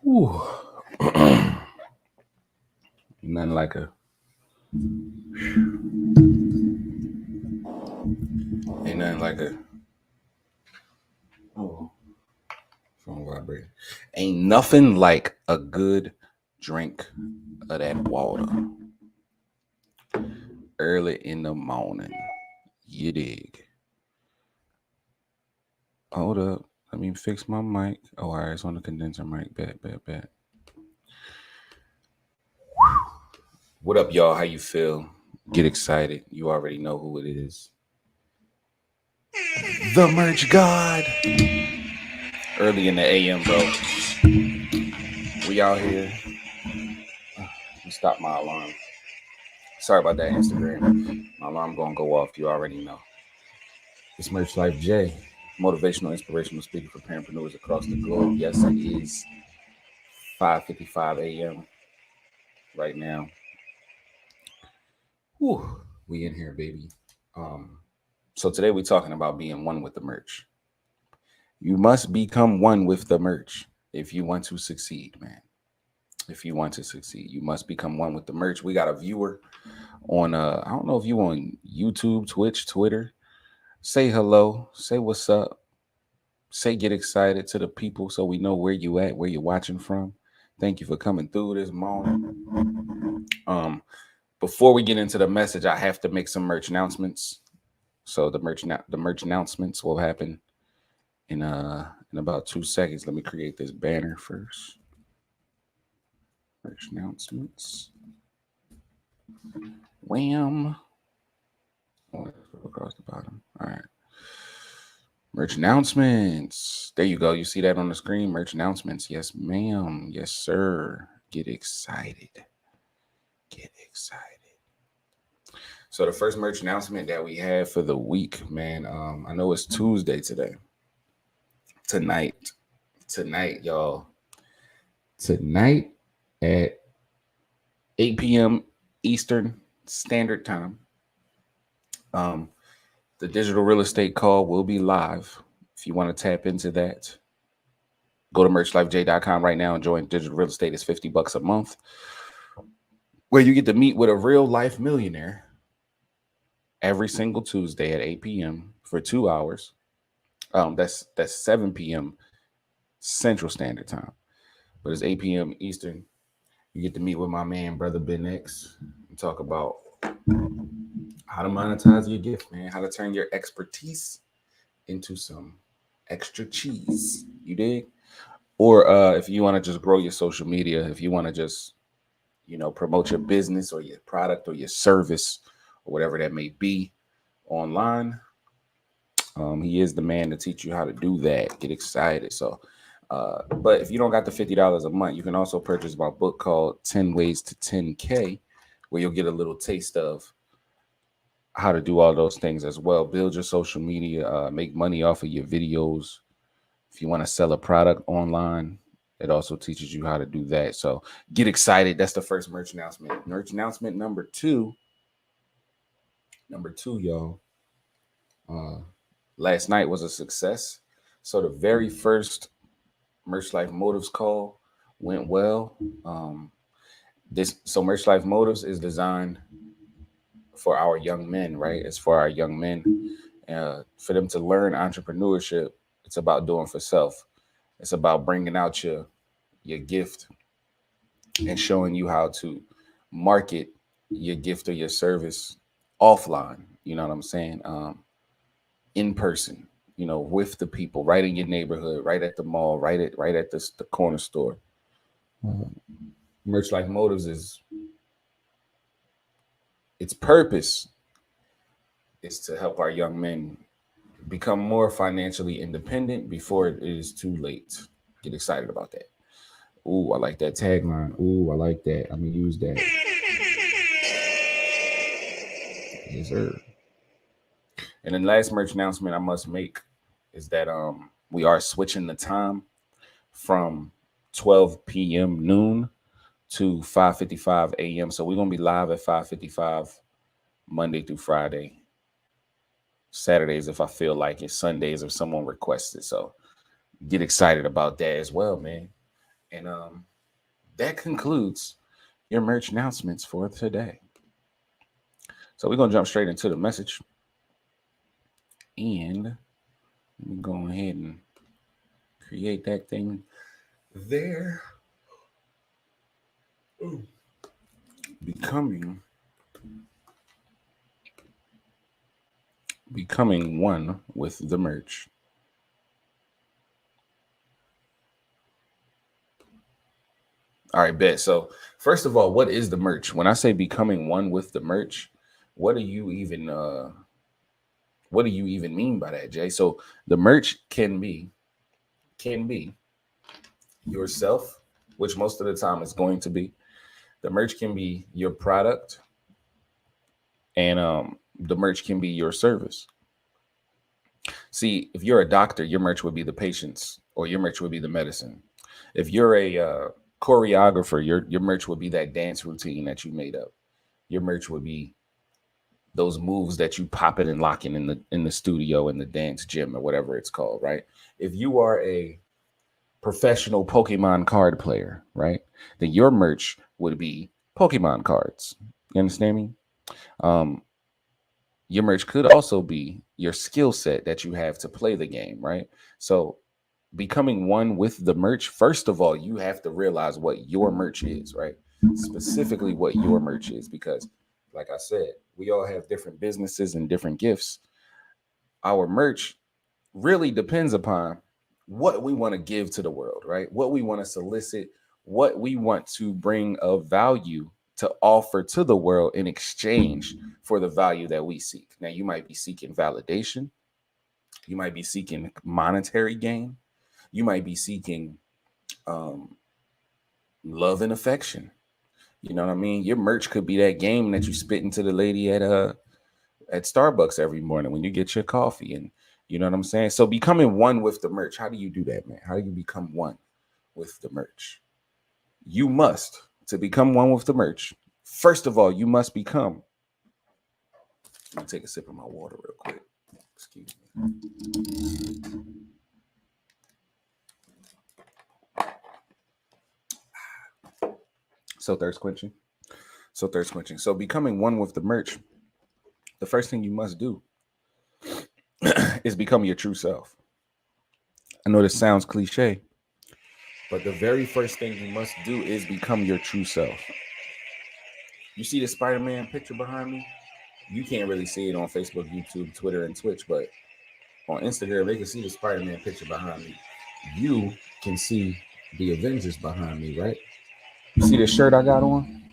Ooh. Nothing like a ain't nothing like a oh phone vibrating. Ain't nothing like a good drink of that water early in the morning. You dig? Hold up. Let me fix my mic. Oh, all right, it's on the condenser mic. Bet. What up, y'all? How you feel? Get excited. You already know who it is. The merch god. Early in the AM, bro. We out here. Let me stop my alarm. Sorry about that, Instagram. My alarm gonna go off. You already know. It's Merch Life J, motivational, inspirational speaker for parentpreneurs across the globe. Yes, it is 5:55 a.m. right now. Whew, we in here, baby. So today we're talking about being one with the merch. You must become one with the merch if you want to succeed, man. If you want to succeed, you must become one with the merch. We got a viewer on I don't know if you on YouTube, Twitch, Twitter. Say hello, say what's up, say get excited to the people so we know where you at, where you're watching from. Thank you for coming through this morning. Before we get into the message, I have to make some merch announcements. So the merch announcements will happen in about 2 seconds. Let me create this banner first. Merch announcements. Wham. Oh, across the bottom. All right. Merch announcements. There you go. You see that on the screen? Merch announcements. Yes, ma'am. Yes, sir. Get excited. Get excited. So the first merch announcement that we have for the week, man. I know it's Tuesday today. Tonight, y'all. Tonight at 8 p.m. Eastern Standard Time. The digital real estate call will be live. If you want to tap into that, go to merchlifej.com right now and join digital real estate. It's $50 a month, where you get to meet with a real life millionaire every single Tuesday at 8 p.m. for 2 hours. That's 7 p.m. Central Standard Time, but it's 8 p.m. Eastern. You get to meet with my man, brother Ben X, and talk about how to monetize your gift, man. How to turn your expertise into some extra cheese. You dig? Or if you want to just grow your social media, if you want to just promote your business or your product or your service or whatever that may be online, he is the man to teach you how to do that. Get excited. So but if you don't got the $50 a month, you can also purchase my book called 10 Ways to 10K, where you'll get a little taste of how to do all those things as well. Build your social media, make money off of your videos. If you want to sell a product online, it also teaches you how to do that. So get excited. That's the first merch announcement. Merch announcement number two, y'all. Last night was a success. So the very first Merch Life Motives call went well. Merch Life Motives is designed for our young men, right? It's for our young men, for them to learn entrepreneurship. It's about doing for self. It's about bringing out your gift and showing you how to market your gift or your service offline. You know what I'm saying? In person. With the people, right in your neighborhood, right at the mall, right at the corner store. Merch Life Motives is its purpose is to help our young men become more financially independent before it is too late. Get excited about that. Ooh, I like that tagline. Ooh, I like that. I'm gonna use that. Yes, sir. And then last merch announcement I must make is that we are switching the time from 12 p.m. noon to 5:55 a.m. So we're gonna be live at 5:55 Monday through Friday. Saturdays if I feel like it, Sundays if someone requests it. So get excited about that as well, man. And that concludes your merch announcements for today. So we're gonna jump straight into the message. And let me go ahead and create that thing there. Ooh. Becoming one with the merch. All right, bet. So first of all, what is the merch? When I say becoming one with the merch, what do you even mean by that, Jay? So the merch can be yourself, which most of the time is going to be. The merch can be your product, and the merch can be your service. See, if you're a doctor, your merch would be the patients, or your merch would be the medicine. If you're a choreographer, your merch would be that dance routine that you made up. Your merch would be those moves that you pop it and lock in the studio, in the dance gym, or whatever it's called, right? If you are a professional Pokemon card player, right, then your merch would be Pokemon cards. You understand me? Your merch could also be your skill set that you have to play the game, right? So becoming one with the merch, first of all, you have to realize what your merch is, right? Specifically what your merch is, because like I said, we all have different businesses and different gifts. Our merch really depends upon what we want to give to the world, right? What we want to solicit, what we want to bring of value to offer to the world in exchange for the value that we seek. Now, you might be seeking validation, you might be seeking monetary gain, you might be seeking love and affection. You know what I mean? Your merch could be that game that you spit into the lady at Starbucks every morning when you get your coffee, and you know what I'm saying? So becoming one with the merch. How do you do that, man? How do you become one with the merch? You must, to become one with the merch, first of all, you must become. Let me take a sip of my water real quick. Excuse me. So thirst quenching. So becoming one with the merch, the first thing you must do is become your true self. I know this sounds cliche, but the very first thing you must do is become your true self. You see the Spider-Man picture behind me? You can't really see it on Facebook, YouTube, Twitter, and Twitch, but on Instagram, they can see the Spider-Man picture behind me. You can see the Avengers behind me, right? You see the shirt I got on?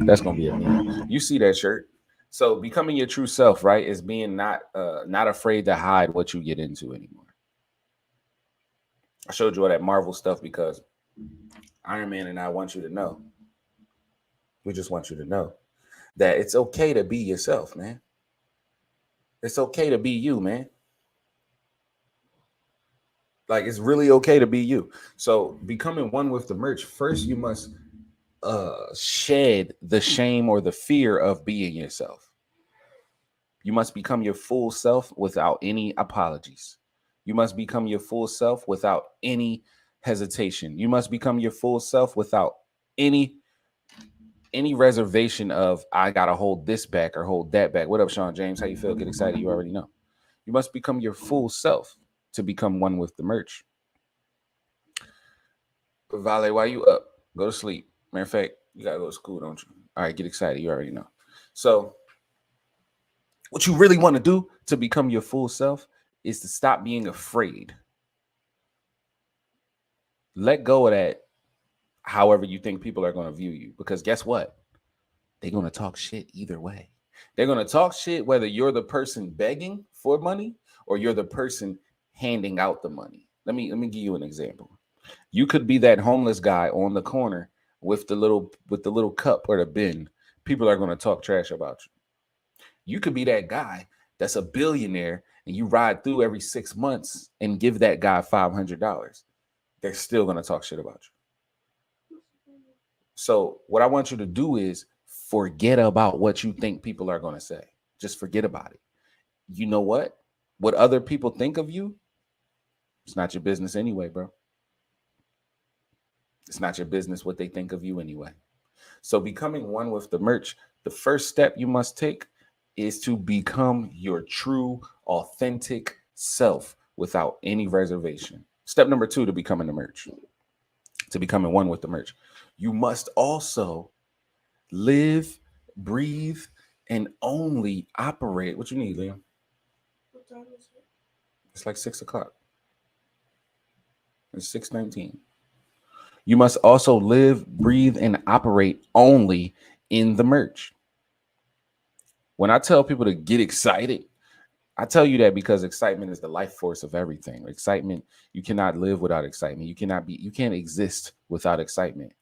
That's gonna be a meme. You see that shirt? So becoming your true self, right, is being not afraid to hide what you get into anymore. I showed you all that Marvel stuff because Iron Man and I want you to know. We just want you to know that it's okay to be yourself, man. It's okay to be you, man. Like it's really okay to be you. So becoming one with the merch, first you must shed the shame or the fear of being yourself. You must become your full self without any apologies. You must become your full self without any hesitation. You must become your full self without any reservation of I gotta hold this back or hold that back. What up, Sean James? How you feel? Get excited. You already know. You must become your full self to become one with the merch. Vale, why you up? Go to sleep. Matter of fact, you gotta go to school, don't you? All right, get excited. You already know. So, what you really want to do to become your full self is to stop being afraid. Let go of that, however you think people are going to view you. Because guess what? They're going to talk shit either way. They're going to talk shit whether you're the person begging for money or you're the person handing out the money. Let me give you an example. You could be that homeless guy on the corner with the little cup or the bin. People are going to talk trash about you. You could be that guy that's a billionaire and you ride through every 6 months and give that guy $500. They're still going to talk shit about you. So what I want you to do is forget about what you think people are going to say. Just forget about it. You know what? What other people think of you, It's not your business anyway, bro. It's not your business what they think of you anyway. So becoming one with the merch, the first step you must take is to become your true, authentic self without any reservation. Step number 2 to becoming the merch, to becoming one with the merch. You must also live, breathe, and only operate. What you need, Liam? What time is it? It's like 6 o'clock. It's 6:19. You must also live, breathe, and operate only in the merch. When I tell people to get excited, I tell you that because excitement is the life force of everything. Excitement, you cannot live without excitement. You can't exist without excitement.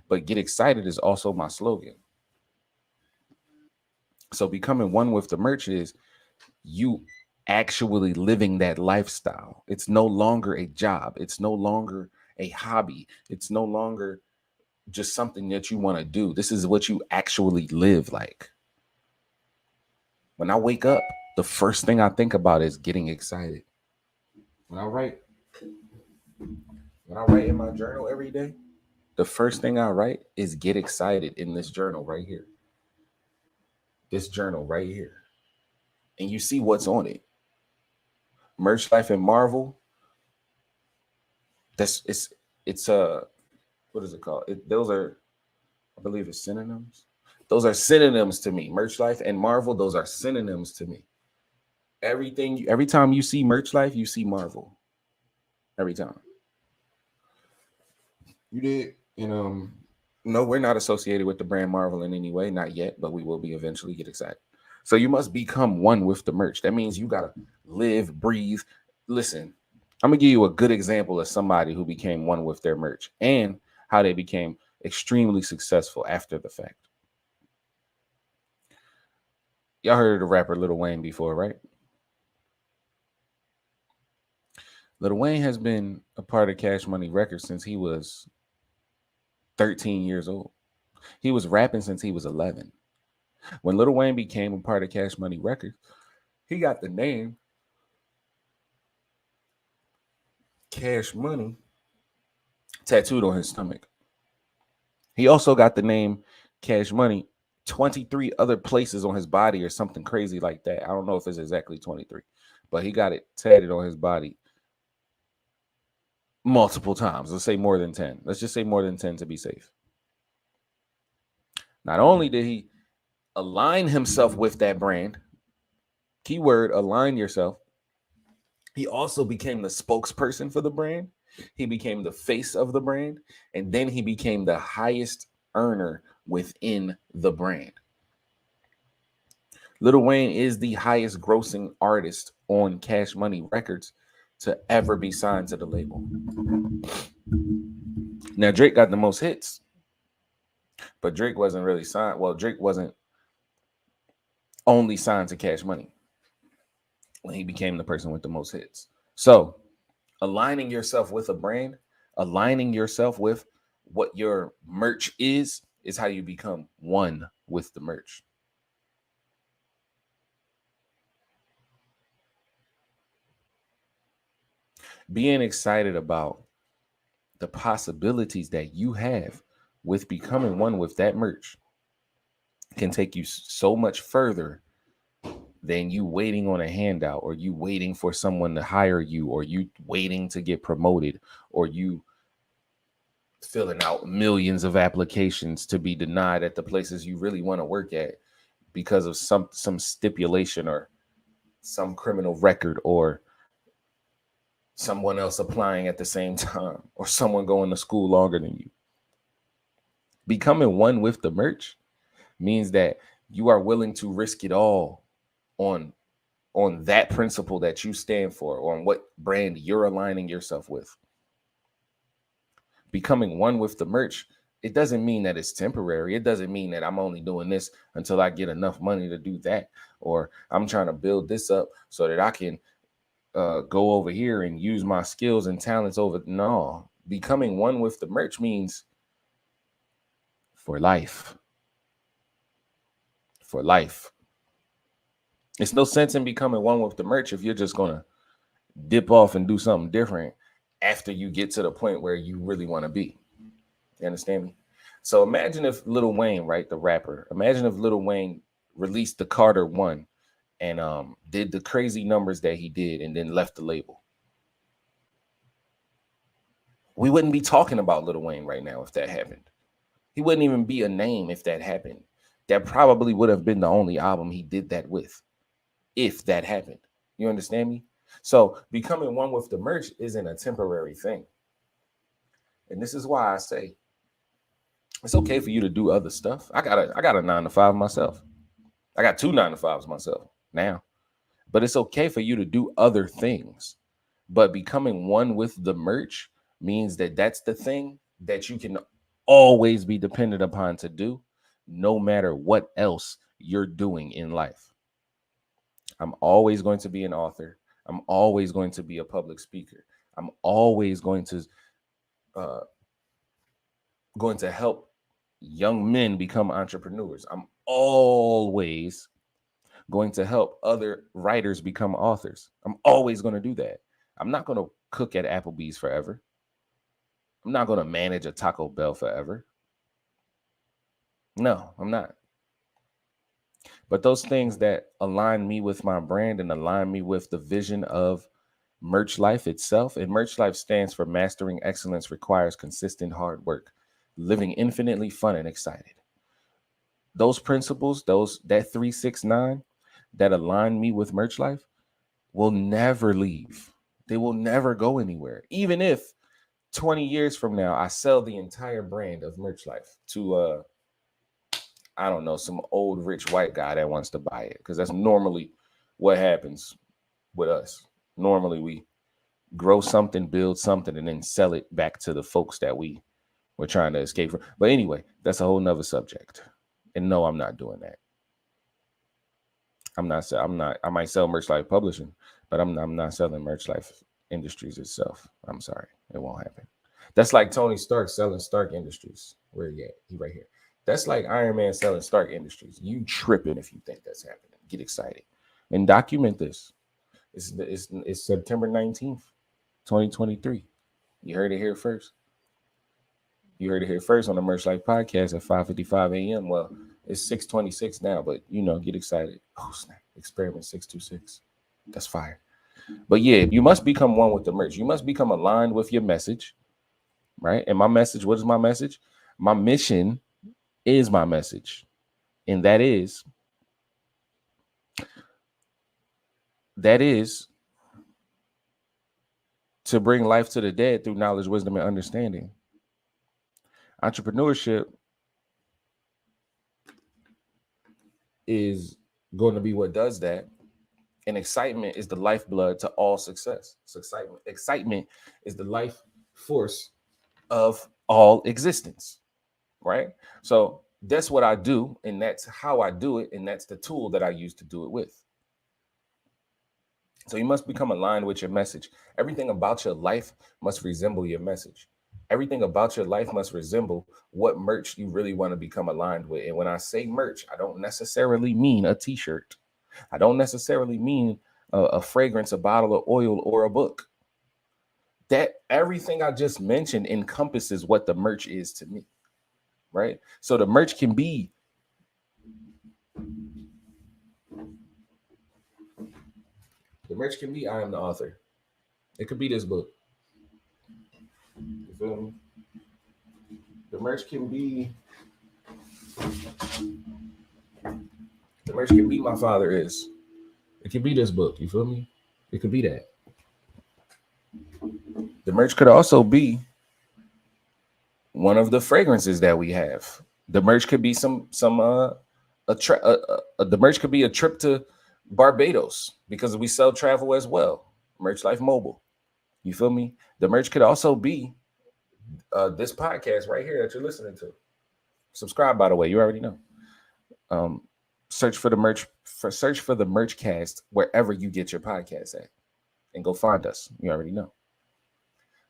But get excited is also my slogan. So becoming one with the merch is you actually living that lifestyle. It's no longer a job. It's no longer a hobby. It's no longer just something that you want to do. This is what you actually live like. When I wake up, the first thing I think about is getting excited. When I write, when I write in my journal every day, the first thing I write is get excited in this journal right here. This journal right here. And you see what's on it. Merch Life and Marvel. It's what is it called? Those are, I believe it's synonyms. Those are synonyms to me. Merch Life and Marvel, those are synonyms to me. Every time you see Merch Life, you see Marvel. Every time. You did. And no, we're not associated with the brand Marvel in any way, not yet, but we will be eventually. Get excited. So you must become one with the merch. That means you gotta live, breathe. Listen, I'm gonna give you a good example of somebody who became one with their merch and how they became extremely successful after the fact. Y'all heard of the rapper Lil Wayne before, right? Lil Wayne has been a part of Cash Money Records since he was 13 years old. He was rapping since he was 11. When Lil Wayne became a part of Cash Money Records, he got the name Cash Money tattooed on his stomach. He also got the name Cash Money 23 other places on his body or something crazy like that. I don't know if it's exactly 23, but he got it tatted on his body multiple times. Let's say more than 10. Let's just say more than 10 to be safe. Not only did he align himself with that brand, keyword align yourself, he also became the spokesperson for the brand. He became the face of the brand. And then he became the highest earner within the brand. Lil Wayne is the highest grossing artist on Cash Money Records to ever be signed to the label. Now, Drake got the most hits, but Drake wasn't really signed. Well, Drake wasn't only signed to Cash Money when he became the person with the most hits. So, aligning yourself with a brand, aligning yourself with what your merch is how you become one with the merch. Being excited about the possibilities that you have with becoming one with that merch can take you so much further than you waiting on a handout, or you waiting for someone to hire you, or you waiting to get promoted, or you filling out millions of applications to be denied at the places you really want to work at because of some stipulation or some criminal record, or someone else applying at the same time, or someone going to school longer than you. Becoming one with the merch means that you are willing to risk it all on that principle that you stand for, or on what brand you're aligning yourself with. Becoming one with the merch, it doesn't mean that it's temporary. It doesn't mean that I'm only doing this until I get enough money to do that, or I'm trying to build this up so that I can go over here and use my skills and talents over. No, becoming one with the merch means for life. For life. It's no sense in becoming one with the merch if you're just gonna dip off and do something different after you get to the point where you really want to be. You understand me? So imagine if Lil Wayne, right, the rapper, imagine if Lil Wayne released the Carter One and did the crazy numbers that he did and then left the label. We wouldn't be talking about Lil Wayne right now if that happened. He wouldn't even be a name if that happened. That probably would have been the only album he did that with, if that happened. You understand me? So becoming one with the merch isn't a temporary thing. And this is why I say it's okay for you to do other stuff. I got a 9-to-5 myself. I got 2 9-to-5s myself now. But it's okay for you to do other things. But becoming one with the merch means that that's the thing that you can always be dependent upon to do, no matter what else you're doing in life. I'm always going to be an author. I'm always going to be a public speaker. I'm always going to help young men become entrepreneurs. I'm always going to help other writers become authors. I'm always going to do that. I'm not going to cook at Applebee's forever. I'm not going to manage a Taco Bell forever. No, I'm not. But those things that align me with my brand and align me with the vision of Merch Life itself, and Merch Life stands for Mastering Excellence Requires Consistent Hard Work, Living Infinitely Fun and Excited. Those principles, that 369 that align me with Merch Life will never leave. They will never go anywhere. Even if 20 years from now, I sell the entire brand of Merch Life to, I don't know, some old rich white guy that wants to buy it. Because that's normally what happens with us. Normally we grow something, build something, and then sell it back to the folks that we were trying to escape from. But anyway, that's a whole nother subject. And no, I'm not doing that. I might sell Merch Life Publishing, but I'm not selling Merch Life Industries itself. I'm sorry. It won't happen. That's like Tony Stark selling Stark Industries. Where he at? He right here. That's like Iron Man selling Stark Industries. You tripping if you think that's happening. Get excited and document this. It's September 19th, 2023. You heard it here first. You heard it here first on the Merch Life Podcast at 5:55 a.m. Well, it's 6:26 now, but get excited. Oh, snap. Experiment 626. That's fire. But yeah, you must become one with the merch. You must become aligned with your message, right? And my message, what is my message? My mission is my message. And that is to bring life to the dead through knowledge, wisdom, and understanding. Entrepreneurship is going to be what does that. And excitement is the lifeblood to all success. So excitement is the life force of all existence, right? So that's what I do, and that's how I do it, and that's the tool that I use to do it with. So you must become aligned with your message. Everything about your life must resemble your message. Everything about your life must resemble what merch you really want to become aligned with. And when I say merch, I don't necessarily mean a t-shirt. I don't necessarily mean a fragrance, a bottle of oil, or a book. That everything I just mentioned encompasses what the merch is to me, right? So the merch can be I am the author. It could be this book. You feel me? The merch can be my father is. It could be this book. You feel me? It could be that. The merch could also be one of the fragrances that we have. The merch could be the merch could be a trip to Barbados because we sell travel as well. Merch Life Mobile. You feel me? The merch could also be this podcast right here that you're listening to. Subscribe, by the way. You already know. Search for the merch cast wherever you get your podcast at, and go find us. You already know.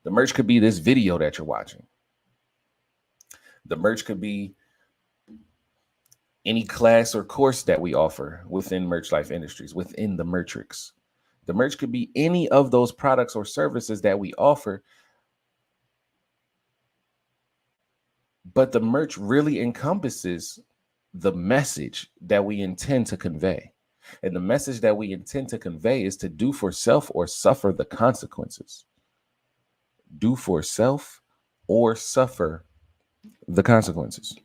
The merch could be this video that you're watching. The merch could be any class or course that we offer within Merch Life Industries, within the Mertrix. The merch could be any of those products or services that we offer. But the merch really encompasses the message that we intend to convey. And the message that we intend to convey is to do for self or suffer the consequences. Do for self or suffer the consequences.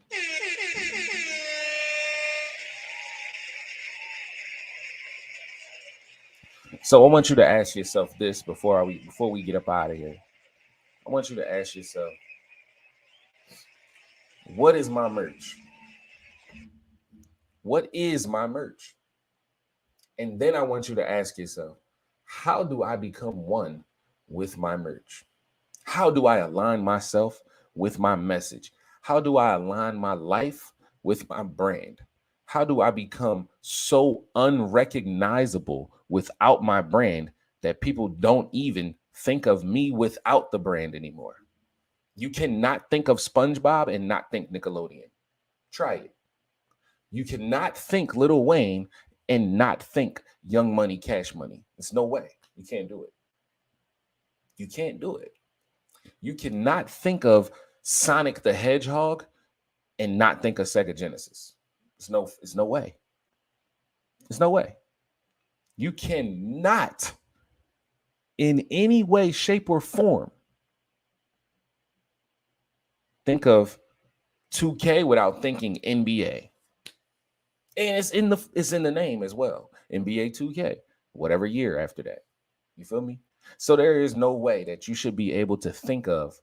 So I want you to ask yourself this before we get up out of here. I want you to ask yourself, what is my merch? What is my merch? And then I want you to ask yourself, how do I become one with my merch? How do I align myself with my message? How do I align my life with my brand? How do I become so unrecognizable without my brand that people don't even think of me without the brand anymore? You cannot think of SpongeBob and not think Nickelodeon. Try it. You cannot think Lil Wayne and not think Young Money, Cash Money. There's no way. You can't do it. You can't do it. You cannot think of Sonic the Hedgehog and not think of Sega Genesis. There's no way. There's no way. You cannot in any way, shape, or form think of 2K without thinking NBA. And it's in the name as well. NBA 2K, whatever year after that. You feel me? So there is no way that you should be able to think of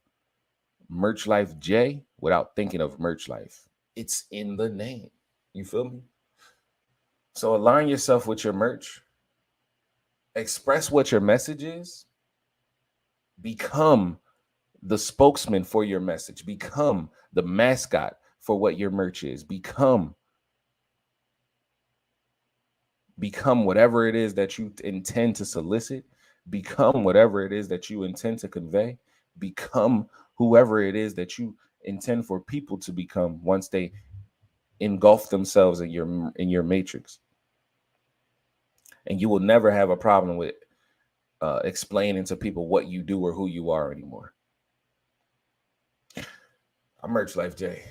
Merch Life J without thinking of Merch Life. It's in the name. You feel me? So align yourself with your merch. Express what your message is. Become the spokesman for your message. Become the mascot for what your merch is. Become whatever it is that you intend to solicit. Become whatever it is that you intend to convey. Become whoever it is that you intend for people to become once they engulf themselves in your matrix. And you will never have a problem with explaining to people what you do or who you are anymore. I'm Merch Life J.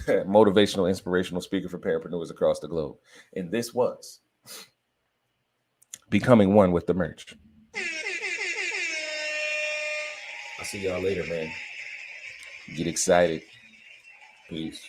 Motivational, inspirational speaker for parapreneurs across the globe. And this was Becoming One with the Merch. I'll see y'all later, man. Get excited. Peace.